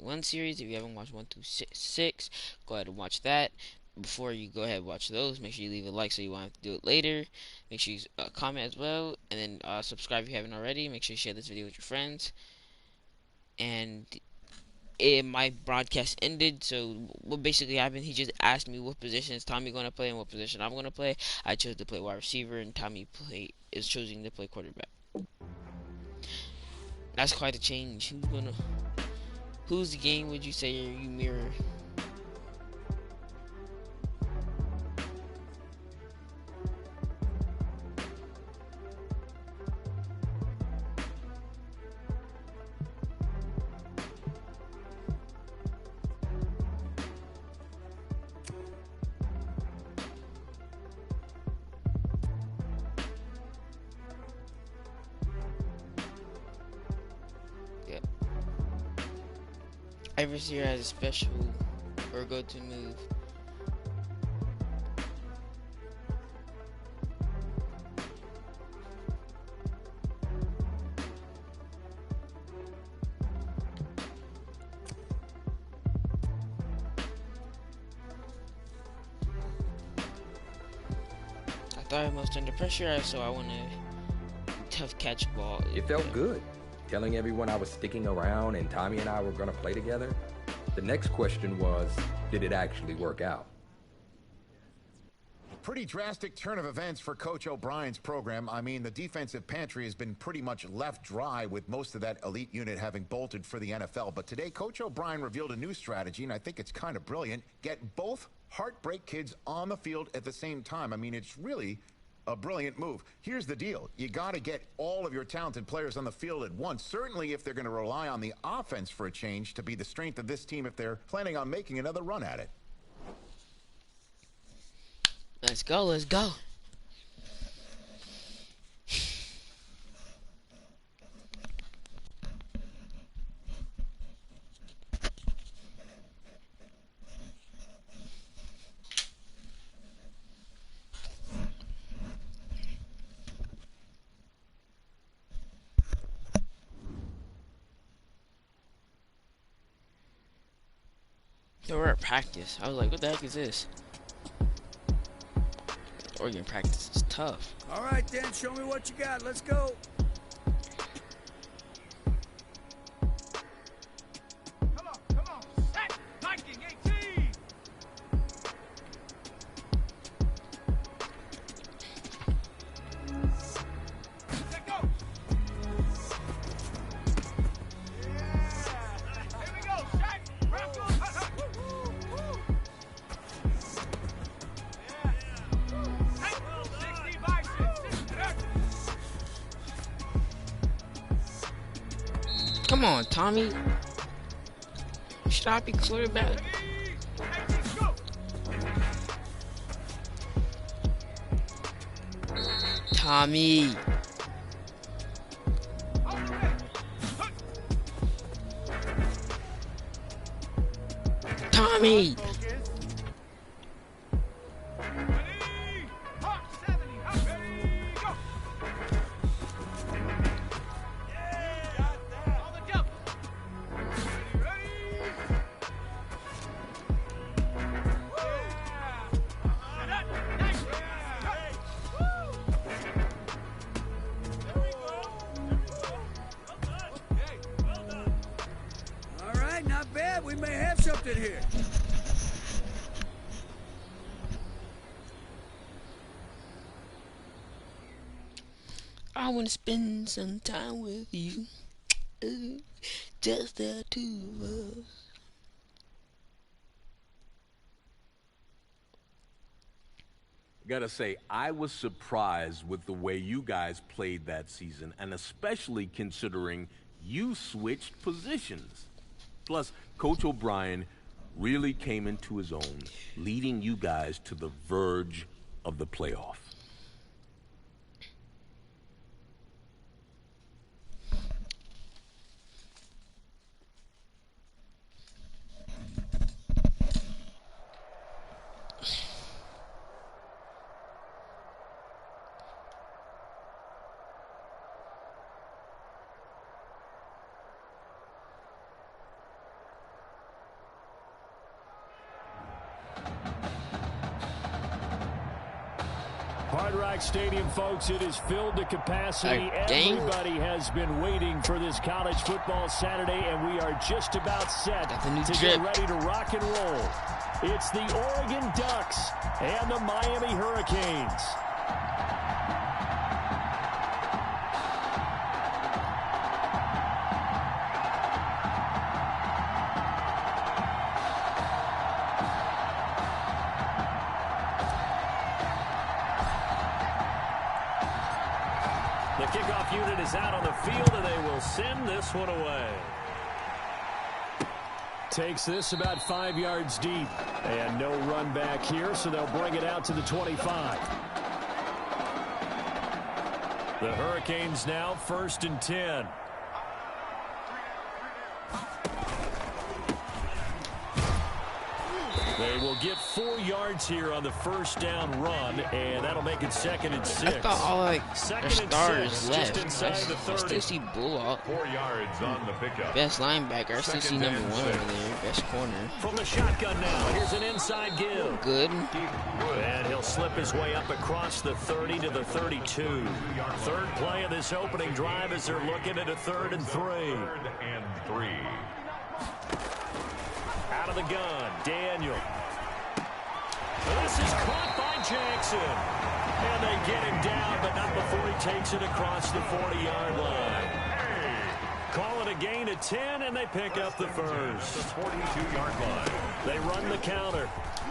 Madden21 series. If you haven't watched 1 through 6, go ahead and watch that. Before you go ahead and watch those, make sure you leave a like so you won't have to do it later. Make sure you comment as well, and then subscribe if you haven't already. Make sure you share this video with your friends. And my broadcast ended, so what basically happened, he just asked me what position is Tommy going to play and what position I'm going to play. I chose to play wide receiver, and Tommy is choosing to play quarterback. That's quite a change. Whose game would you say you mirror? Yeah. Every receiver has a special or go-to move. I thought I was under pressure, so I want to tough catch ball. It felt good, telling everyone I was sticking around and Tommy and I were going to play together. The next question was, did it actually work out? Pretty drastic turn of events for Coach O'Brien's program. I mean, the defensive pantry has been pretty much left dry with most of that elite unit having bolted for the NFL. But today, Coach O'Brien revealed a new strategy, and I think it's kind of brilliant. Get both heartbreak kids on the field at the same time. I mean, it's really a brilliant move. Here's the deal. You got to get all of your talented players on the field at once, certainly if they're going to rely on the offense for a change to be the strength of this team if they're planning on making another run at it. Let's go, let's go. So we're at practice. I was like, what the heck is this? Oregon practice is tough. All right, then, show me what you got. Let's go. Come on. Set. Viking 18. Let go. Yeah. Here we go. Set. Wrap up. Come on, Tommy. Should I be quarterback? Tommy. Tommy. Not bad. We may have something here. I want to spend some time with you. Ooh, just the two of us. Gotta say, I was surprised with the way you guys played that season, and especially considering you switched positions. Plus, Coach O'Brien really came into his own, leading you guys to the verge of the playoff. Hard Rock Stadium, folks, it is filled to capacity. Everybody has been waiting for this college football Saturday, and we are just about set to get ready to rock and roll. It's the Oregon Ducks and the Miami Hurricanes. The kickoff unit is out on the field, and they will send this one away. Takes this about 5 yards deep. And no run back here, so they'll bring it out to the 25. The Hurricanes now 1st and 10. They will get 4 yards here on the first down run, and that'll make it 2nd and 6. I thought all their stars left. Just inside the 30. I still see Bullock. 4 yards on the pickup. Best linebacker. I still see number 1 over there. Best corner. From the shotgun now, here's an inside give. Good. And he'll slip his way up across the 30 to the 32. Third play of this opening drive as they're looking at a 3rd and 3. 3rd and 3. Out of the gun, Daniel. This is caught by Jackson. And they get him down, but not before he takes it across the 40-yard line. Call it a gain of 10, and they pick up the first. The 42-yard line. They run the counter.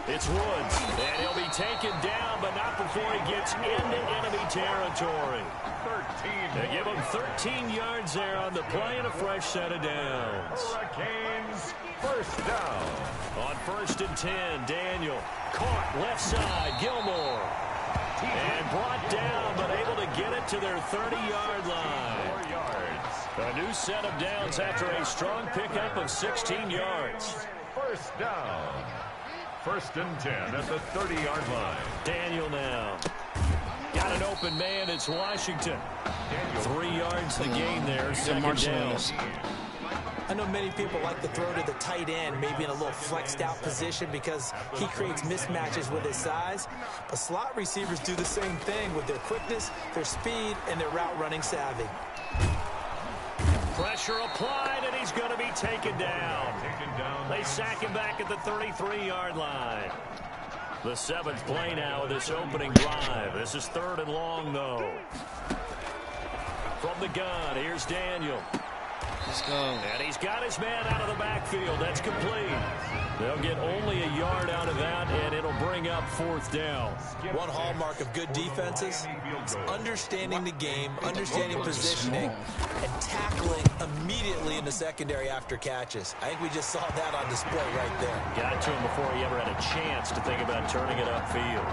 It's Woods, and he'll be taken down, but not before he gets into enemy territory. 13. They give him 13 yards there on the play and a fresh set of downs. Hurricanes, 1st down. On 1st and 10, Daniel caught left side, Gilmore. And brought down, but able to get it to their 30-yard line. 4 yards. A new set of downs after a strong pickup of 16 yards. 1st down. 1st and 10 at the 30-yard line. Daniel now. Got an open man. It's Washington. Daniel. 3 yards the gain there. 2nd down. I know many people like to throw to the tight end, maybe in a little flexed out position because he creates mismatches with his size. But slot receivers do the same thing with their quickness, their speed, and their route running savvy. Pressure applied, and he's going to be taken down. They sack him back at the 33-yard line. The 7th play now of this opening drive. This is 3rd and long, though. From the gun, here's Daniel. Let's go. And he's got his man out of the backfield. That's complete. They'll get only a yard out of that, and it'll bring up 4th down. One hallmark of good defenses is understanding the game, understanding positioning, and tackling immediately in the secondary after catches. I think we just saw that on display right there. Got it to him before he ever had a chance to think about turning it upfield.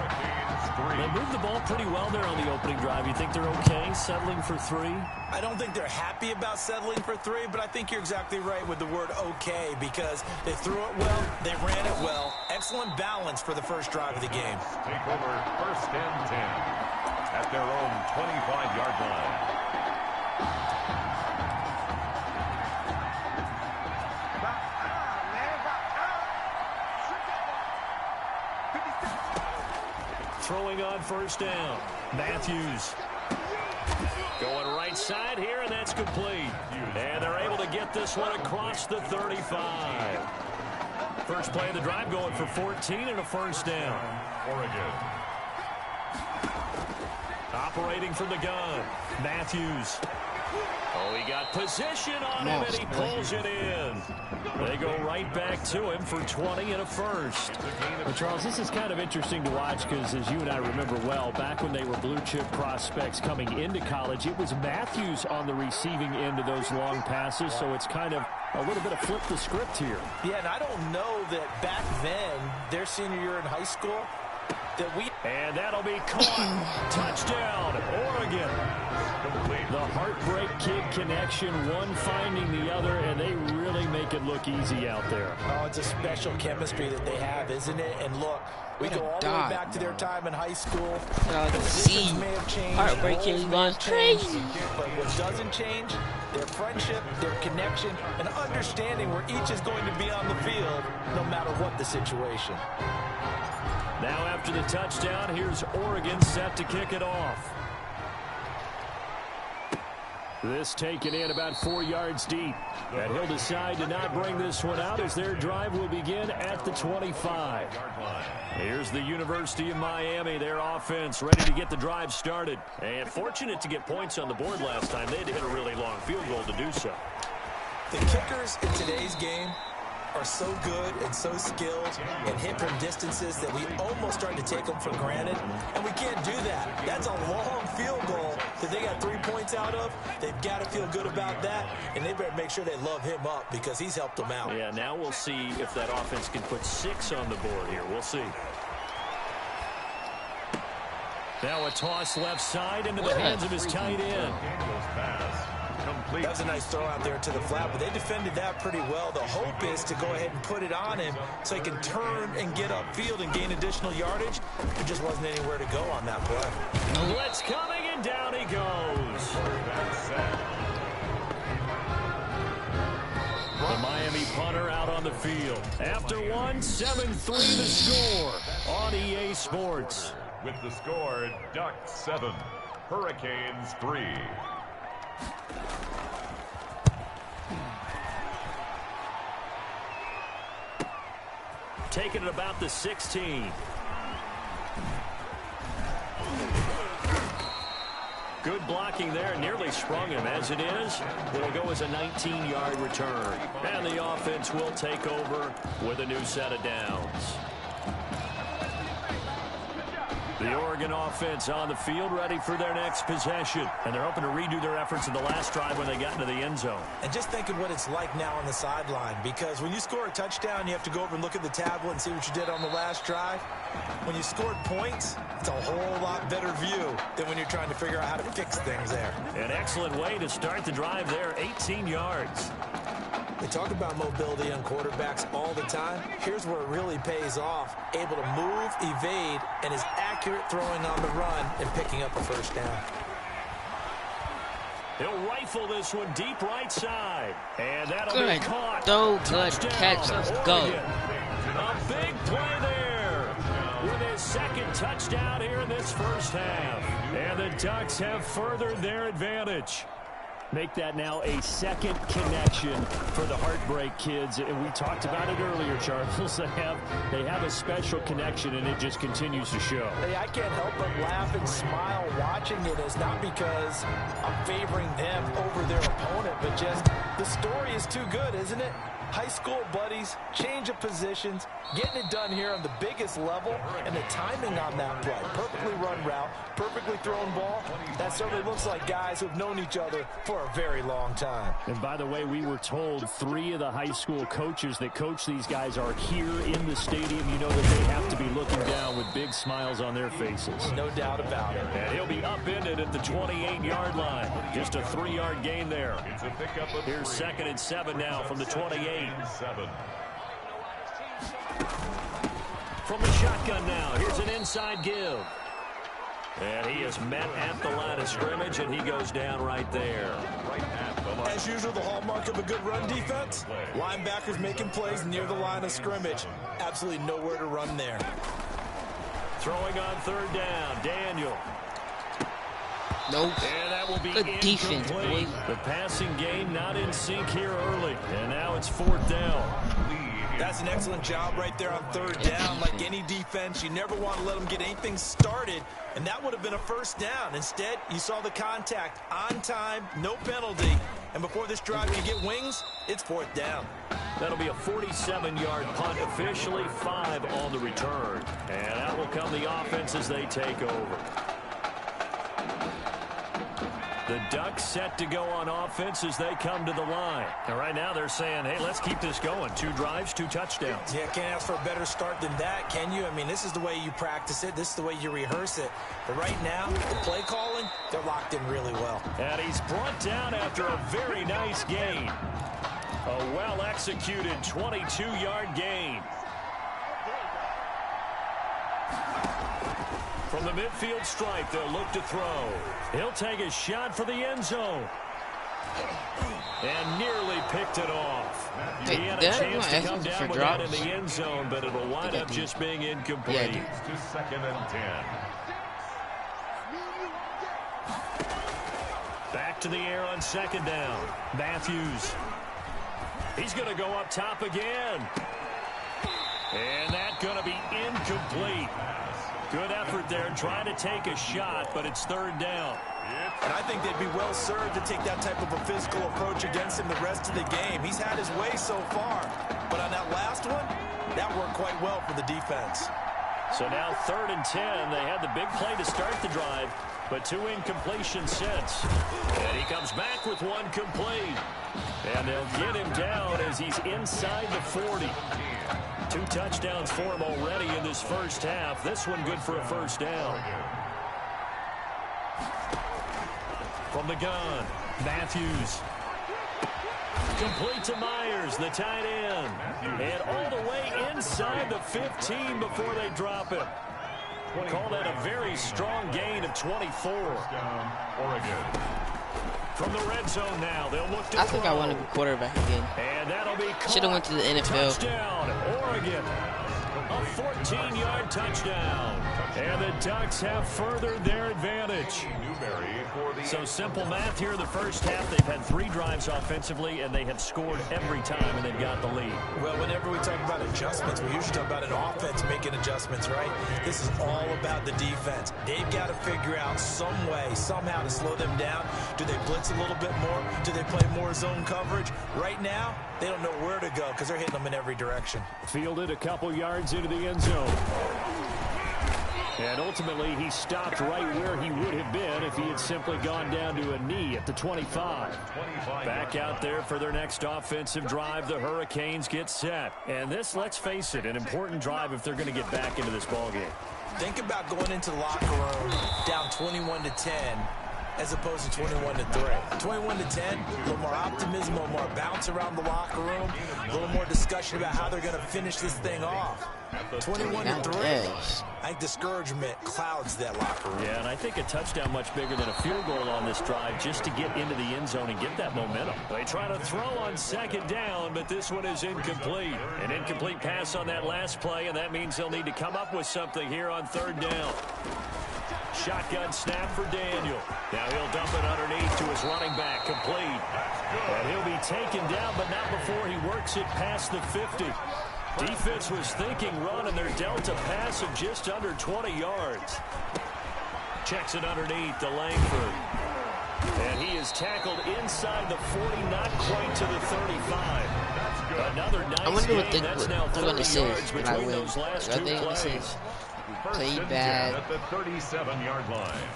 They moved the ball pretty well there on the opening drive. You think they're okay settling for 3? I don't think they're happy about settling for 3, but I think you're exactly right with the word okay because they threw it well, they ran it well. Excellent balance for the first drive of the game. Take over 1st and 10 at their own 25-yard line. Throwing on 1st down. Matthews. Going right side here, and that's complete. And they're able to get this one across the 35. First play of the drive going for 14 and a 1st down. Oregon. Operating from the gun. Matthews. Oh, he got position on him, and he pulls it in. They go right back to him for 20 and a 1st. Well, Charles, this is kind of interesting to watch because, as you and I remember well, back when they were blue-chip prospects coming into college, it was Matthews on the receiving end of those long passes, so it's kind of a little bit of flip the script here. Yeah, and I don't know that back then, their senior year in high school, And that'll be caught. Touchdown, Oregon. The Heartbreak Kid connection, one finding the other, and they really make it look easy out there. Oh, it's a special chemistry that they have, isn't it? And look, we go all the way back to their time in high school. Positions may have changed. Heartbreak Kid's gone crazy. But what doesn't change, their friendship, their connection, and understanding where each is going to be on the field, no matter what the situation. Now after the touchdown, here's Oregon set to kick it off. This taken in about 4 yards deep. And he'll decide to not bring this one out as their drive will begin at the 25. Here's the University of Miami, their offense ready to get the drive started. And fortunate to get points on the board last time. They had to hit a really long field goal to do so. The kickers in today's game are so good and so skilled and hit from distances that we almost start to take them for granted, and we can't do that. That's a long field goal that they got 3 points out of. They've got to feel good about that, and they better make sure they love him up because he's helped them out. Yeah, now we'll see if that offense can put 6 on the board here. We'll see. Now a toss left side into the hands of his tight end. That was a nice throw out there to the flat, but they defended that pretty well. The hope is to go ahead and put it on him so he can turn and get upfield and gain additional yardage. There just wasn't anywhere to go on that play. Blitz coming, and down he goes. The Miami punter out on the field. After one, 7-3 the score on EA Sports. With the score, Ducks 7, Hurricanes 3. Taking it about the 16. Good blocking there, nearly sprung him. As it is, it'll go as a 19-yard return. And the offense will take over with a new set of downs. The Oregon offense on the field ready for their next possession. And they're hoping to redo their efforts in the last drive when they got into the end zone. And just think of what it's like now on the sideline, because when you score a touchdown, you have to go over and look at the tablet and see what you did on the last drive. When you scored points, it's a whole lot better view than when you're trying to figure out how to fix things there. An excellent way to start the drive there, 18 yards. They talk about mobility on quarterbacks all the time. Here's where it really pays off. Able to move, evade, and is accurate throwing on the run and picking up a first down. He'll rifle this one deep right side. And that'll be caught. Good catch. Let's go. A big play there with his second touchdown here in this first half. And the Ducks have furthered their advantage. Make that now a second connection for the Heartbreak Kids. And we talked about it earlier, Charles. They have a special connection, and it just continues to show. Hey, I can't help but laugh and smile watching it. It's not because I'm favoring them over their opponent, but just the story is too good, isn't it? High school buddies, change of positions, getting it done here on the biggest level, and the timing on that play. Perfectly run route, perfectly thrown ball. That certainly looks like guys who've known each other for a very long time. And by the way, we were told 3 of the high school coaches that coach these guys are here in the stadium. You know that they have to be looking down with big smiles on their faces. No doubt about it. And he'll be upended at the 28-yard line. Just a 3-yard gain there. Here's 2nd and 7 now from the 28. From the shotgun now, here's an inside give. And he is met at the line of scrimmage, and he goes down right there. As usual, the hallmark of a good run defense, linebackers making plays near the line of scrimmage. Absolutely nowhere to run there. Throwing on 3rd down, Daniel. Nope. And that will be good defense, boy. The passing game not in sync here early. And now it's 4th down. That's an excellent job right there on 3rd down. Like any defense, you never want to let them get anything started. And that would have been a first down. Instead, you saw the contact on time, no penalty. And before this drive can get wings, it's 4th down. That'll be a 47-yard punt, officially 5 on the return. And that will come the offense as they take over. The Ducks set to go on offense as they come to the line. And right now they're saying, hey, let's keep this going. 2 drives, 2 touchdowns. Yeah, can't ask for a better start than that, can you? I mean, this is the way you practice it. This is the way you rehearse it. But right now, the play calling, they're locked in really well. And he's brought down after a very nice gain. A well-executed 22-yard gain. From the midfield stripe, they'll look to throw. He'll take a shot for the end zone. And nearly picked it off. He had a chance to come down with that in the end zone, but it'll wind up just being incomplete. To 2nd and 10. Back to the air on 2nd down. Matthews. He's going to go up top again. And that's going to be incomplete. Good effort there, trying to take a shot, but it's 3rd down. And I think they'd be well served to take that type of a physical approach against him the rest of the game. He's had his way so far, but on that last one, that worked quite well for the defense. So now 3rd and 10. They had the big play to start the drive, but 2 incompletions since. And he comes back with 1 complete. And they'll get him down as he's inside the 40. 2 touchdowns for him already in this first half. This one good for a 1st down. From the gun, Matthews. Complete to Myers, the tight end. And all the way inside the 15 before they drop him. Call that a very strong gain of 24. Oregon. From the red zone now, they'll look to I think I want to be quarterback again. And that'll be Should have went to the NFL. Touchdown, Oregon. A 14-yard touchdown. And the Ducks have furthered their advantage. So simple math here in the first half. They've had 3 drives offensively, and they have scored every time, and they've got the lead. Well, whenever we talk about adjustments, we usually talk about an offense making adjustments, right? This is all about the defense. They've got to figure out some way, somehow to slow them down. Do they blitz a little bit more? Do they play more zone coverage? Right now, they don't know where to go because they're hitting them in every direction. Fielded a couple yards into the end zone. And ultimately, he stopped right where he would have been if he had simply gone down to a knee at the 25. Back out there for their next offensive drive. The Hurricanes get set. And this, let's face it, an important drive if they're going to get back into this ballgame. Think about going into the locker room down 21-10 as opposed to 21-3. 21-10, a little more optimism, a little more bounce around the locker room, a little more discussion about how they're going to finish this thing off. 21-3, I think discouragement clouds that locker room. Yeah, and I think a touchdown much bigger than a field goal on this drive just to get into the end zone and get that momentum. They try to throw on 2nd down, but this one is incomplete. An incomplete pass on that last play, and that means they'll need to come up with something here on 3rd down. Shotgun snap for Daniel. Now he'll dump it underneath to his running back, complete. And he'll be taken down, but not before he works it past the 50. Defense was thinking run, and they're dealt a pass of just under 20 yards. Checks it underneath to Langford. And he is tackled inside the 40, not quite to the 35. Another nice game. That's now 30 yards between those last 2 plays. Played bad. At the 37-yard line.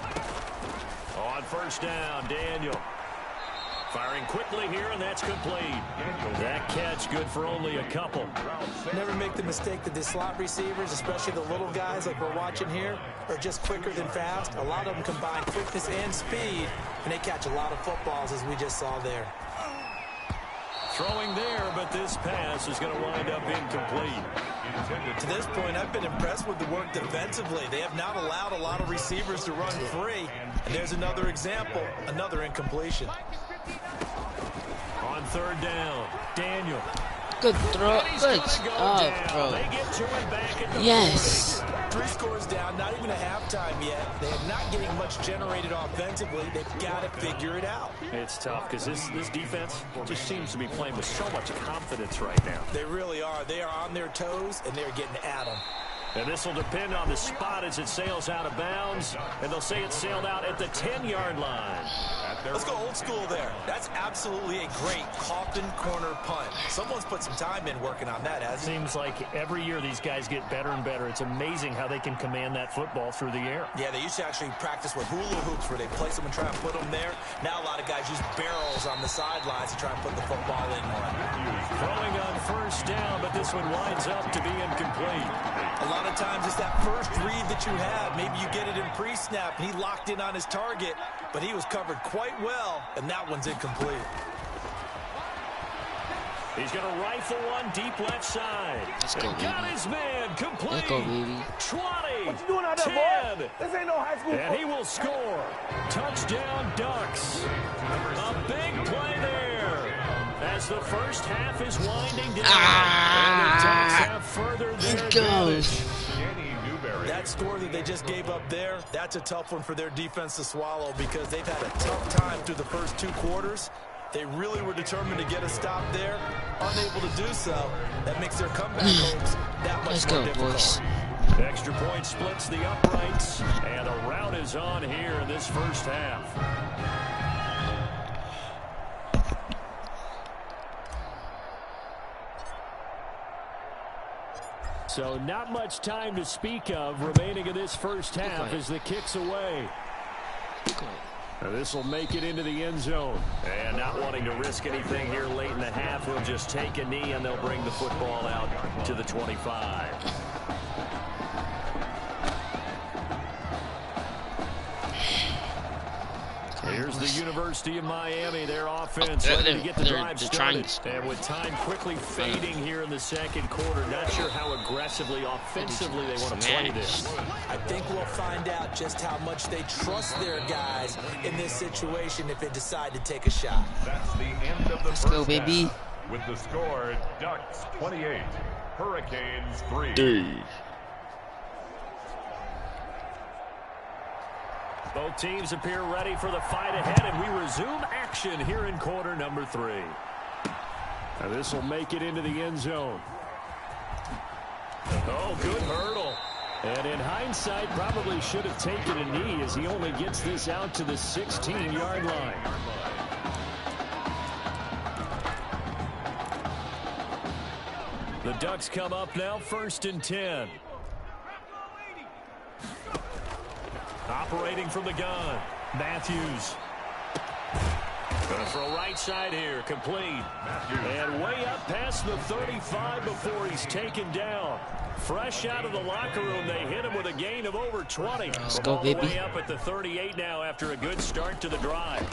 On 1st down, Daniel. Firing quickly here, and that's complete. That catch good for only a couple. Never make the mistake that the slot receivers, especially the little guys like we're watching here, are just quicker than fast. A lot of them combine quickness and speed, and they catch a lot of footballs, as we just saw there. Throwing there, but this pass is going to wind up incomplete. To this point, I've been impressed with the work defensively. They have not allowed a lot of receivers to run free. And there's another example, another incompletion. On 3rd down, Daniel. Good throw. Good throw. They get to him back at the Yes. 3 scores down, not even a halftime yet. They are not getting much generated offensively. They've got to figure it out. It's tough because this defense just seems to be playing with so much confidence right now. They really are. They are on their toes, and they're getting at them. And this will depend on the spot as it sails out of bounds. And they'll say it sailed out at the 10-yard line. Let's go old school there. That's absolutely a great Coffin corner punt. Someone's put some time in working on that, hasn't he? Seems like every year these guys get better and better. It's amazing how they can command that football through the air. Yeah, they used to actually practice with hula hoops where they place them and try and put them there. Now a lot of guys use barrels on the sidelines to try and put the football in one. Throwing on first down, but this one winds up to be incomplete. A lot of times it's that first read that you have. Maybe you get it in pre-snap, and he locked in on his target, but he was covered quite well, and that one's incomplete. He's going to rifle one deep left side. Let's go, baby. Got his man complete. Let's go, baby. 20. What you doing out there, 10. boy? This ain't no high school. And he will score. Touchdown, Ducks. A big play there. As the first half is winding down. And the Ducks have furthered their advantage. That score that they just gave up there, that's a tough one for their defense to swallow because they've had a tough time through the first 2 quarters. They really were determined to get a stop there, unable to do so. That makes their comeback hopes that much more difficult. Boys. Extra point splits the uprights, and a rout is on here in this first half. So not much time to speak of remaining in this first half as the kick's away. This will make it into the end zone. And not wanting to risk anything here late in the half, he'll just take a knee and they'll bring the football out to the 25. Here's the University of Miami, their offense ready to get the drive started. And with time quickly fading here in the second quarter, not sure how aggressively, offensively they want to play this. I think we'll find out just how much they trust their guys in this situation if they decide to take a shot. That's the end of the Let's go, first baby. half. With the score, Ducks 28, Hurricanes 3. Both teams appear ready for the fight ahead, and we resume action here in quarter number 3. And this will make it into the end zone. Oh, good hurdle. And in hindsight, probably should have taken a knee as he only gets this out to the 16-yard line. The Ducks come up now, 1st and 10. Operating from the gun, Matthews. Going to throw right side here, complete. And way up past the 35 before he's taken down. Fresh out of the locker room, they hit him with a gain of over 20. Let's go, all baby. the way up at the 38 now after a good start to the drive.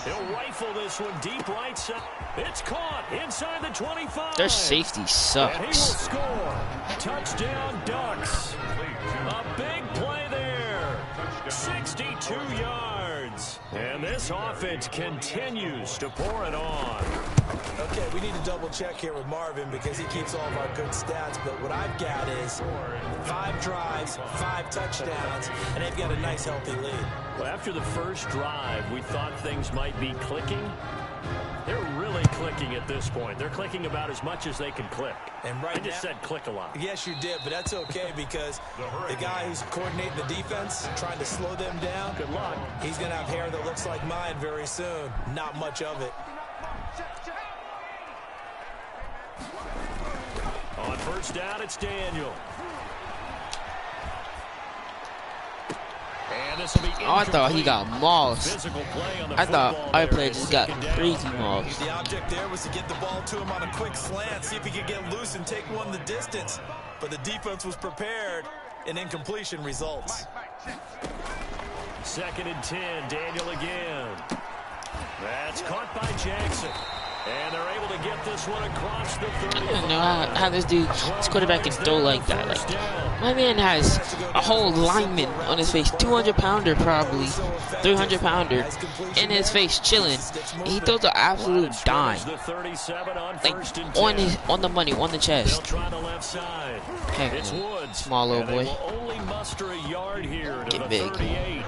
He'll rifle this one deep right side. It's caught inside the 25. Their safety And he will sucks. score. Touchdown, Ducks. A big play there. 62 yards. And this offense continues to pour it on. Okay, we need to double check here with Marvin because he keeps all of our good stats. But what I've got is 5 drives, 5 touchdowns, and they've got a nice healthy lead. Well, after the first drive, we thought things might be clicking. They're really clicking at this point. They're clicking about as much as they can click. And right I just now, said click a lot. Yes, you did, but that's okay because the guy who's coordinating the defense, trying to slow them down, Good luck. he's going to have hair that looks like mine very soon. Not much of it. On first down, it's Daniel. And this will be Oh, I thought he got mauled. Physical play on the I thought football our there. player just got crazy mauled. The object there was to get the ball to him on a quick slant, see if he could get loose and take one the distance. But the defense was prepared, and incompletion results. 2nd and 10, Daniel again. That's caught by Jackson. And they're able to get this one across the 30. I don't know how this dude, this quarterback can throw like that. Like, my man has a whole lineman on his face, 200-pounder probably, 300-pounder, in his face chilling. And he throws an absolute dime, like on the money, on the chest. Heck, It's Woods. Small little boy. And they will only muster a yard here to Get the big. 38.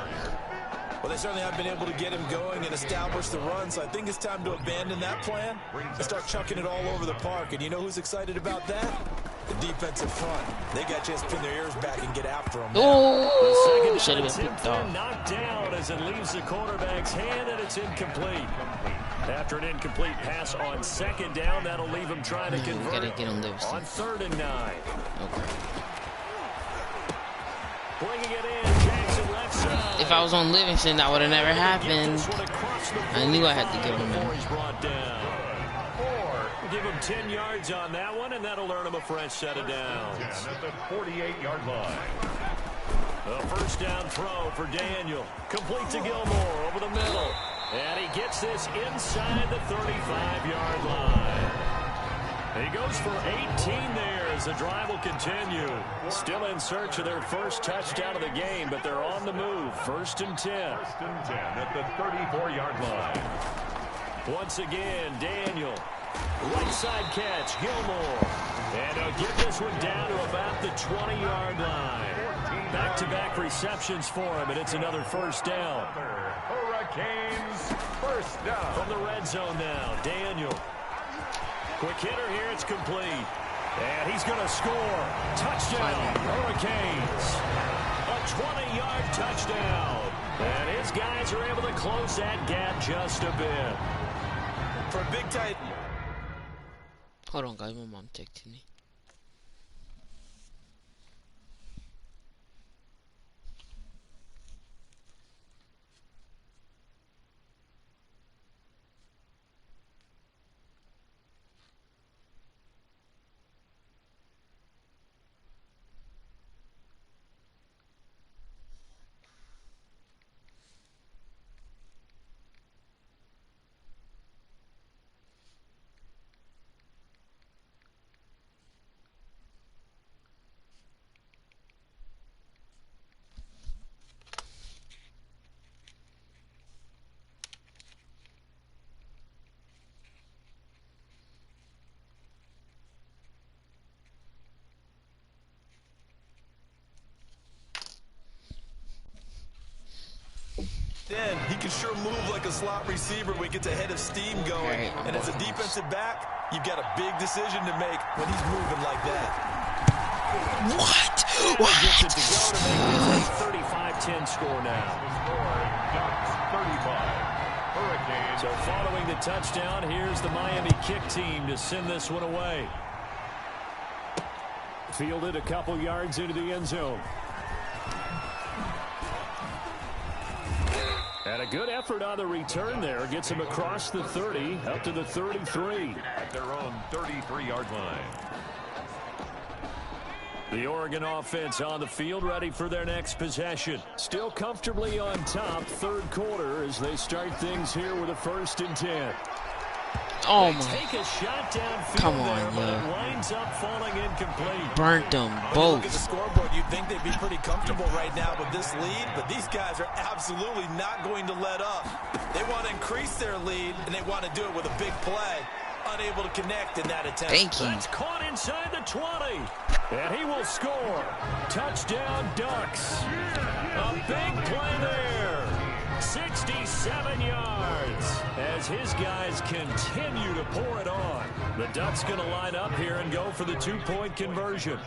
Well, they certainly have been able to get him going and establish the run, so I think it's time to abandon that plan and start chucking it all over the park. And you know who's excited about that? The defensive front, they got a chance to pin their ears back and get after them. Oh, should have been picked off. Knocked down as it leaves the quarterback's hand, and it's incomplete. After an incomplete pass on second down, that'll leave him trying to convert gotta get on Livingston. on 3rd and 9. Okay. Bringing it in, Jackson left side. If I was on Livingston, that would have never happened. I knew I had to give him He's brought down. Give him 10 yards on that one, and that'll earn him a fresh set of downs. At the 48-yard line. A first down throw for Daniel. Complete to Gilmore over the middle. And he gets this inside the 35-yard line. He goes for 18 there as the drive will continue. Still in search of their first touchdown of the game, but they're on the move. 1st and 10. 1st and 10 at the 34-yard line. Once again, Daniel. Right side catch, Gilmore. And he'll get this one down to about the 20-yard line. Back-to-back receptions for him, and it's another first down. Hurricanes, first down. From the red zone now, Daniel. Quick hitter here, it's complete. And he's going to score. Touchdown, Hurricanes. A 20-yard touchdown. And his guys are able to close that gap just a bit. For a big tight... Hold on, guys. My mom texted me. Then he can sure move like a slot receiver when he gets a head of steam going. And as a defensive back, you've got a big decision to make when he's moving like that. What? Gets it to go to make this a 35-10 score now. Ducks 35. Hurricanes. So following the touchdown, here's the Miami kick team to send this one away. Fielded a couple yards into the end zone. And a good effort on the return there. Gets him across the 30, up to the 33. At their own 33-yard line. The Oregon offense on the field, ready for their next possession. Still comfortably on top, 3rd quarter, as they start things here with a 1st and 10. Oh they my. take a shot downfield. Come on, there, but yo. it winds up falling incomplete. Burnt them When you both. look at the scoreboard, you'd think they'd be pretty comfortable right now with this lead, but these guys are absolutely not going to let up. They want to increase their lead, and they want to do it with a big play. Unable to connect in that attempt. Thank you. That's caught inside the 20. And he will score. Touchdown, Ducks. A big play there. 67 yards as his guys continue to pour it on. The Ducks going to line up here and go for the 2-point conversion.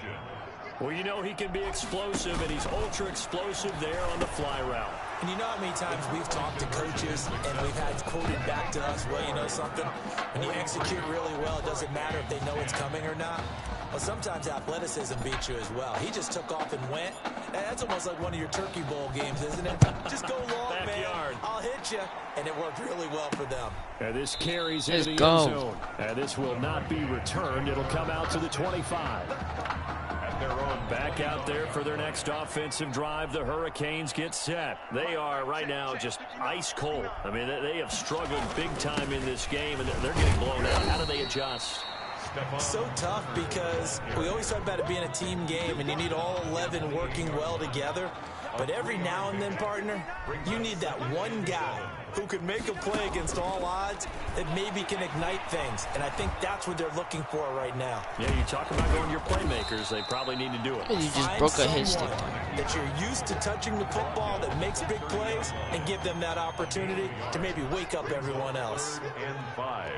Well, you know he can be explosive, and he's ultra explosive there on the fly route. And you know how many times we've talked to coaches and we've had quoted back to us, well, you know something? When you execute really well, it doesn't matter if they know it's coming or not. Well, sometimes athleticism beats you as well. He just took off and went. And that's almost like one of your Turkey Bowl games, isn't it? Just go long, Backyard. man. I'll hit you. And it worked really well for them. And this carries into the end zone. And this will not be returned. It'll come out to the 25. Their own back out there for their next offensive drive. The Hurricanes get set. They are right now just ice cold. I mean, they have struggled big time in this game, and they're getting blown out. How do they adjust? So tough because we always talk about it being a team game, and you need all 11 working well together. But every now and then, partner, you need that one guy who can make a play against all odds that maybe can ignite things. And I think that's what they're looking for right now. Yeah, you talk about going to your playmakers. They probably need to do it. You just broke a hit stick. That you're used to touching the football that makes big plays and give them that opportunity to maybe wake up everyone else. And 5.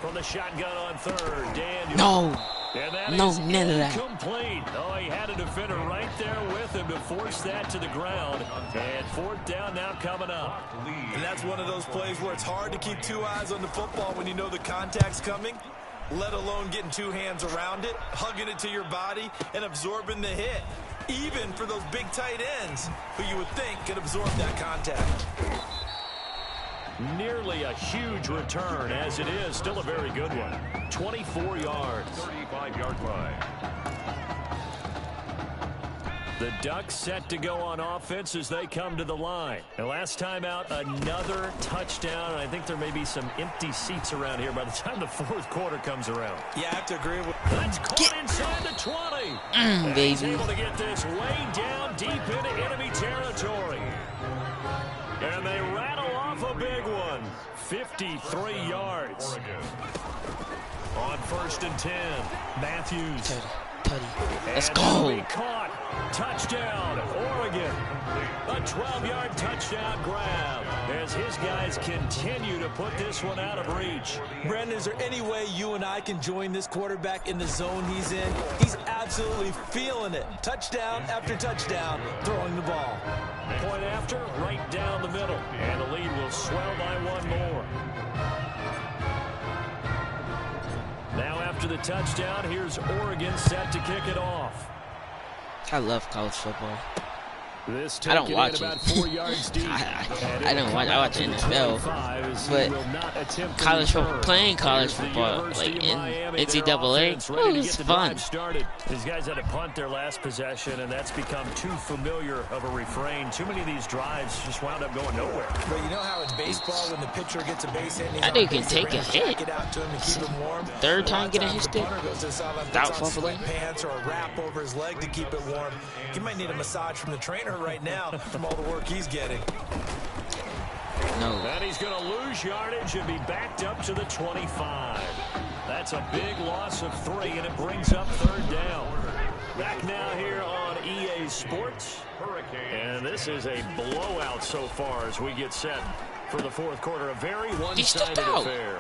from the shotgun on third. Daniel. No. And that No, is none of that. incomplete. Oh, he had a defender right there with him to force that to the ground. And fourth down now coming up. And that's one of those plays where it's hard to keep two eyes on the football when you know the contact's coming, let alone getting two hands around it, hugging it to your body, and absorbing the hit. Even for those big tight ends who you would think could absorb that contact. Nearly a huge return, as it is still a very good one. 24 yards. 35-yard line. The Ducks set to go on offense as they come to the line. And last time out, another touchdown. And I think there may be some empty seats around here by the time the fourth quarter comes around. Yeah, I have to agree with That's caught inside the 20. Baby. He's able to get this way down deep into enemy territory. And they rattle off a big one. 53 yards. On 1st and 10, Matthews. Tutty. Let's And go. that'll be caught. Touchdown, Oregon. A 12-yard touchdown grab as his guys continue to put this one out of reach. Brandon, is there any way you and I can join this quarterback in the zone he's in? He's absolutely feeling it. Touchdown after touchdown, throwing the ball. Point after, right down the middle. And the lead will swell by one more. Now after the touchdown, here's Oregon set to kick it off. I love college football. This I don't taken watch in about it. 4 yards deep. I don't watch. I watch the NFL, but college football, playing college football, like in NCAA, it was fun. These guys had to punt their last possession, and that's become too familiar of a refrain. Too many of these drives just wound up going nowhere. But you know how in baseball, when the pitcher gets a base hit, That dude can take a hit. Get out to him to keep him warm. Third time getting his stick. Without Without fumbling. pants or a wrap over his leg to keep it warm. He might need a massage from the trainer right now from all the work he's getting. No. And he's going to lose yardage and be backed up to the 25. That's a big loss of 3, and it brings up third down. Back now here on EA Sports. And this is a blowout so far as we get set for the fourth quarter. A very one-sided affair.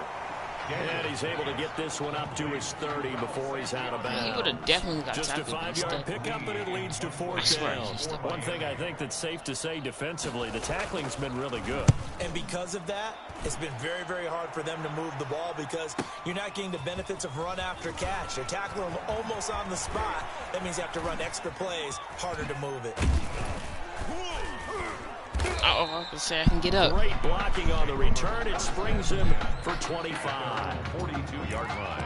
And he's able to get this one up to his 30 before he's out of bounds. He would have definitely got Just a tackled 5-yard pickup, but it leads to fourth down. One thing I think that's safe to say defensively, the tackling's been really good. And because of that, it's been very, very hard for them to move the ball because you're not getting the benefits of run after catch. They're tackling them almost on the spot. That means you have to run extra plays, harder to move it. I can say I can get up. Great blocking on the return. It springs him for 25. 42-yard line.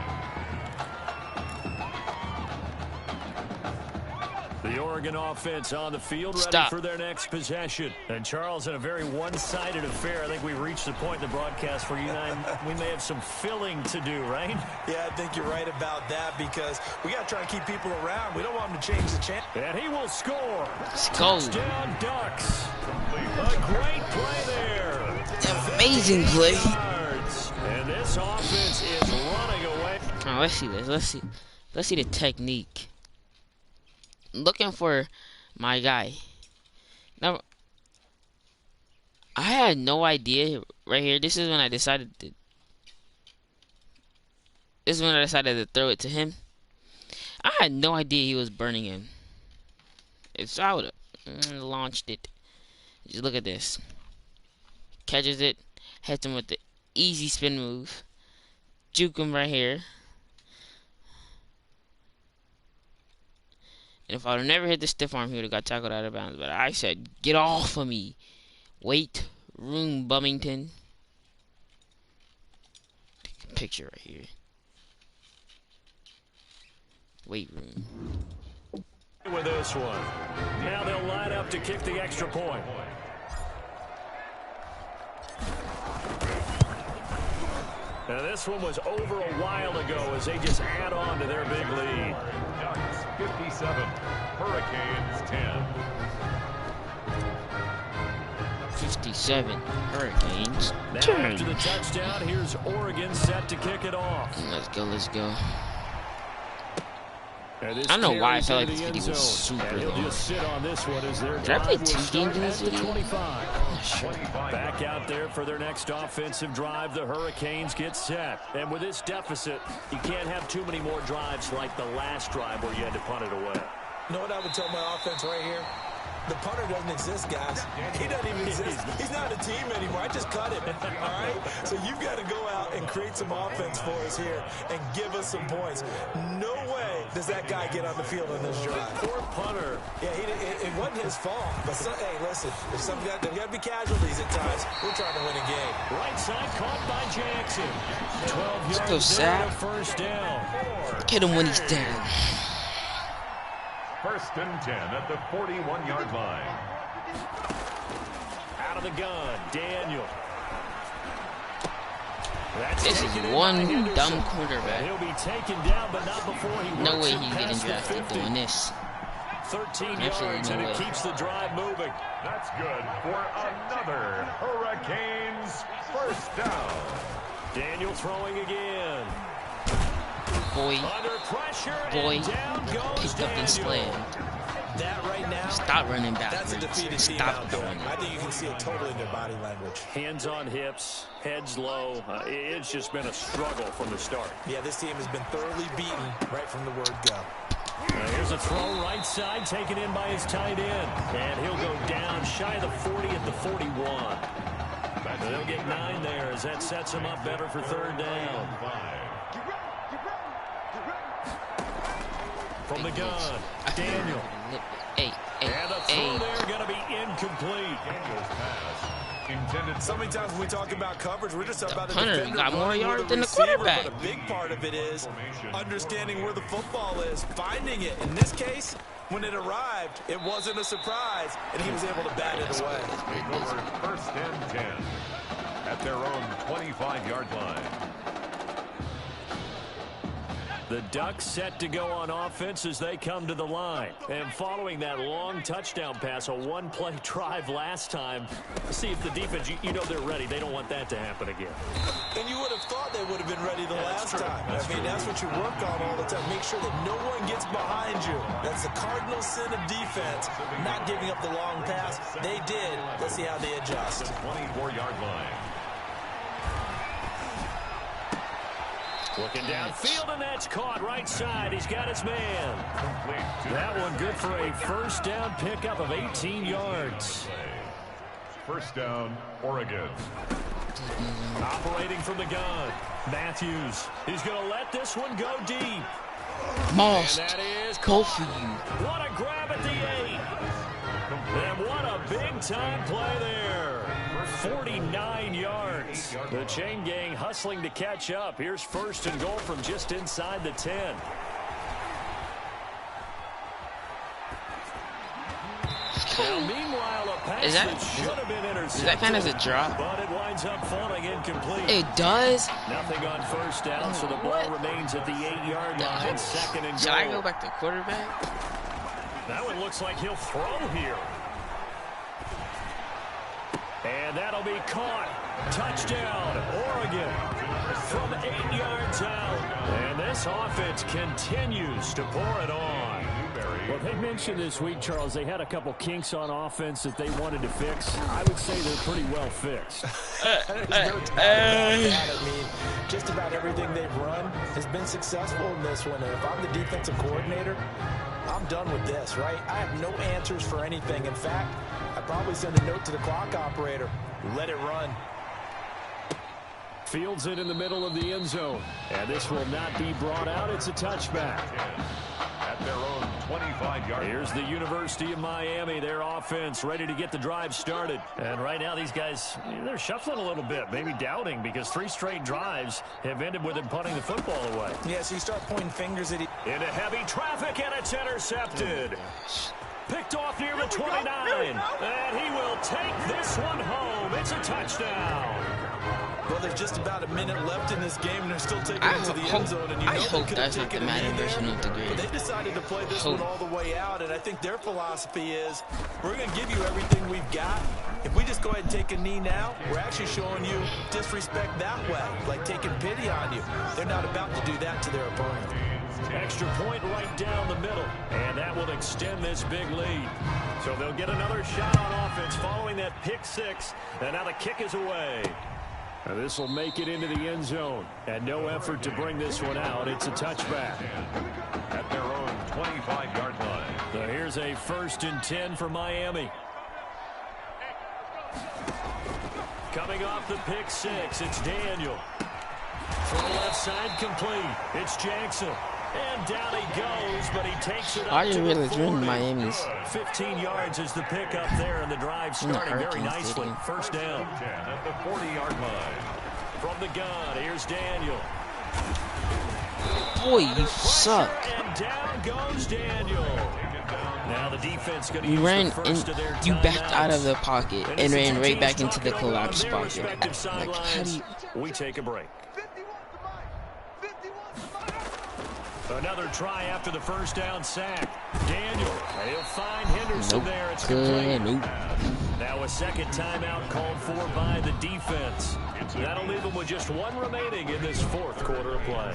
The Oregon offense on the field ready for their next possession. And Charles, in a very one-sided affair, I think we reached the point in the broadcast where you and I, we may have some filling to do, right? Yeah, I think you're right about that because we got to try and keep people around. We don't want them to change the chance. And he will score. Let's go. Touchdown Ducks. A great play there. Amazing play. And this offense is running away. Oh, let's see this. Let's see the technique. Looking for my guy. Now, I had no idea right here. This is when I decided to. This is when I decided to throw it to him. I had no idea he was burning him. If I would have launched it. Just look at this. Catches it, hits him with the easy spin move. Juke him right here. And if I would have never hit the stiff arm, he would have got tackled out of bounds. But I said, get off of me. Wait, room Bummington. Take a picture right here. Weight room. With this one. Now they'll line up to kick the extra point. Now this one was over a while ago as they just add on to their big lead. Ducks 57, Hurricanes 10. 57 Hurricanes. Now 10. after the touchdown, here's Oregon set to kick it off. Let's go, let's go. I don't know why I felt like this video was super long. Just sit on this one as their Did I play drive will 2 start games in this at the video? 25. I'm not sure. Back out there for their next offensive drive. The Hurricanes get set. And with this deficit, you can't have too many more drives like the last drive where you had to punt it away. You know what I would tell my offense right here? The punter doesn't exist, guys. He doesn't even exist. He's not a team anymore. I just cut him, all right? So you've got to go out and create some offense for us here and give us some points. No way does that guy get on the field in this drive. Poor punter. Yeah, it wasn't his fault. But, hey, listen, there's got to be casualties at times. We're trying to win a game. Right side caught by Jackson. 12 Still yards sad. there to first down. Hit him when he's down. First and 10 at the 41-yard line. Out of the gun, Daniel. This is one dumb quarterback. He'll be taken down, but not before he No works way it he's getting past the drafted 50. doing this. 13 Absolutely yards, no and way. it keeps the drive moving. That's good for another Hurricanes first down. Daniel throwing again. Boy, Under pressure, boy, and down goes picked up and Daniel. slammed. That right now, Stop running that's a backwards. defeated team Stop out there. doing I it. think you can see it totally in their body language. Hands on hips, heads low. It's just been a struggle from the start. Yeah, this team has been thoroughly beaten right from the word go. Here's a throw right side, taken in by his tight end. And he'll go down shy of the 40 at the 41. They'll get 9 there as that sets him up better for third down. From the gun, Daniel. Hey, And the throw hey. there going to be incomplete. Daniel's pass intended. So many times when we talk about coverage, we're just talking about the punter defender got more running with yards than the receiver, quarterback. But a big part of it is understanding where the football is, finding it. In this case, when it arrived, it wasn't a surprise, and he was able to bat it away. Take over first and 10 at their own 25-yard line. The Ducks set to go on offense as they come to the line. And following that long touchdown pass, a one-play drive last time, see if the defense, you know they're ready. They don't want that to happen again. And you would have thought they would have been ready the last time. I mean, that's what you work on all the time. Make sure that no one gets behind you. That's the cardinal sin of defense, not giving up the long pass. They did. Let's see how they adjust. 24-yard line. Looking downfield, and that's caught right side. He's got his man. That one good for a first down pickup of 18 yards. First down, Oregon. Operating from the gun, Matthews. He's going to let this one go deep. Moss, And that is go for you. What a grab at the 8. And what a big-time play there. 49 yards. The chain gang hustling to catch up. Here's first and goal from just inside the 10. Now, meanwhile, a pass that should have been intercepted. Does that count as a drop? But it winds up falling incomplete. It does? Nothing on first down, so the ball remains at the 8-yard line. Second and goal. Should I go back to quarterback? That one looks like he'll throw here. And that'll be caught. Touchdown, Oregon. From 8 yards out. And this offense continues to pour it on. Well, they mentioned this week, Charles, they had a couple kinks on offense that they wanted to fix. I would say they're pretty well fixed. There's no doubt about that. I mean, just about everything they've run has been successful in this one. And if I'm the defensive coordinator, I'm done with this, right? I have no answers for anything. In fact, I'd probably send a note to the clock operator. Let it run. Fields it in the middle of the end zone. And this will not be brought out. It's a touchback. At their own 25-yard. Here's the University of Miami, their offense ready to get the drive started. And right now these guys, they're shuffling a little bit, maybe doubting, because 3 straight drives have ended with them punting the football away. Yeah, so you start pointing fingers at Into heavy traffic, and it's intercepted. Picked off near the 29. And he will take this one home. It's a touchdown. Well, there's just about a minute left in this game, and they're still taking it to the end zone. And I hope that's not the Madden version of the game. But they decided to play this one all the way out, and I think their philosophy is, we're going to give you everything we've got. If we just go ahead and take a knee now, we're actually showing you disrespect that way, like taking pity on you. They're not about to do that to their opponent. Extra point right down the middle, and that will extend this big lead. So they'll get another shot on offense following that pick six, and now the kick is away. And this will make it into the end zone, and no effort to bring this one out. It's a touchback. At their own 25-yard line. So here's a 1st and 10 for Miami. Coming off the pick six, it's Daniel. From the left side, complete. It's Jackson. And down he goes, but he takes it up to the 40. Miami's 15 yards is the pickup there, and the drive starting very nicely. First down. At the 40-yard line. From the gun, here's Daniel. Boy, you suck. And down goes Daniel. Now the defense going to You use ran the first of their and you backed out of the timeouts. pocket And and this is ran the right teams back into the talking over on collapse their pocket. respective Like, how do sidelines. you... We take a break. Another try after the first down sack. Daniel, he'll find Henderson there. It's complete. Now a second timeout called for by the defense. That'll leave them with just one remaining in this fourth quarter of play.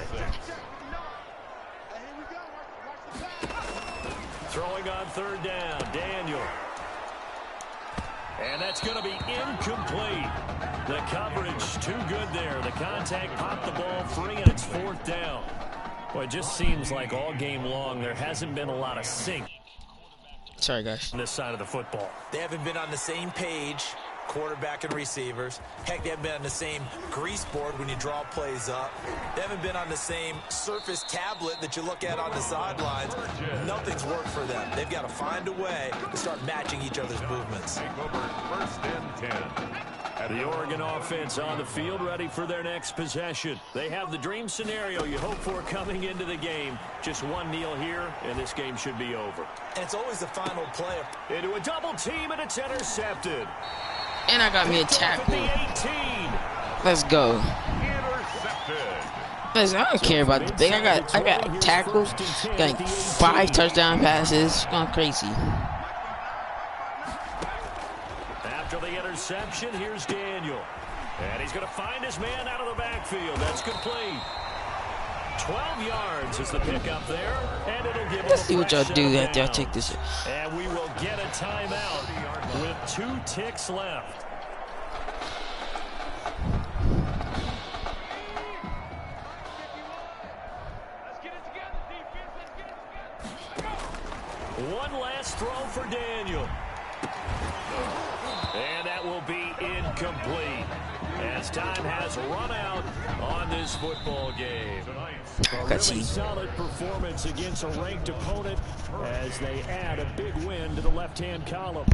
Throwing on third down, Daniel. And that's going to be incomplete. The coverage too good there. The contact popped the ball free, and it's fourth down. Well, it just seems like all game long there hasn't been a lot of sync. Sorry, guys. On this side of the football. They haven't been on the same page, quarterback and receivers. Heck, they haven't been on the same grease board when you draw plays up. They haven't been on the same Surface tablet that you look at on the sidelines. Nothing's worked for them. They've got to find a way to start matching each other's movements. First and 10. The Oregon offense on the field, ready for their next possession. They have the dream scenario you hope for coming into the game. Just one kneel here, and this game should be over. And it's always the final play. Into a double team, and it's intercepted. And I got me a tackle. Let's go. Listen, I don't care about the thing. I got tackles, got 5 touchdown passes. Going crazy. After the interception, here's Daniel. And he's going to find his man out of the backfield. That's complete. 12 yards is the pickup there. And it'll give him Let's see what y'all do after y'all take this. And we will get a timeout with 2 ticks left. One last throw for Daniel. And that will be incomplete as time has run out on this football game. A really solid performance against a ranked opponent as they add a big win to the left-hand column.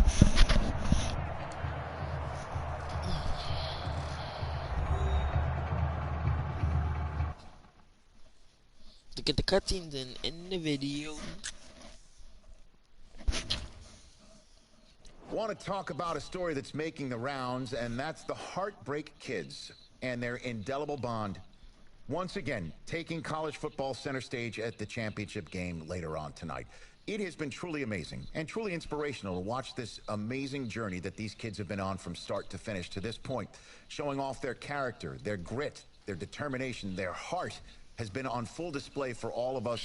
Look at the cutscenes in the video. Want to talk about a story that's making the rounds, and that's the Heartbreak Kids and their indelible bond. Once again, taking college football center stage at the championship game later on tonight. It has been truly amazing and truly inspirational to watch this amazing journey that these kids have been on from start to finish to this point, showing off their character, their grit, their determination, their heart has been on full display for all of us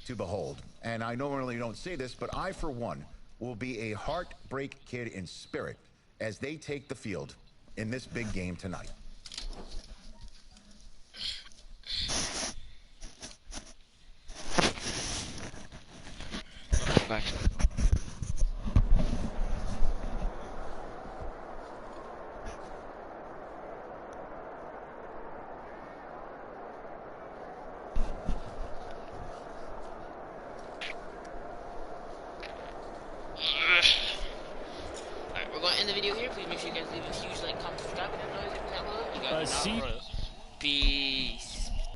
to behold. And I normally don't say this, but I, for one, will be a Heartbreak Kid in spirit as they take the field in this big game tonight. Bye. Alright, we're gonna end the video here. Please make sure you guys leave a huge like, comment, subscribe, and noise if you got love. You guys know how it is. Peace.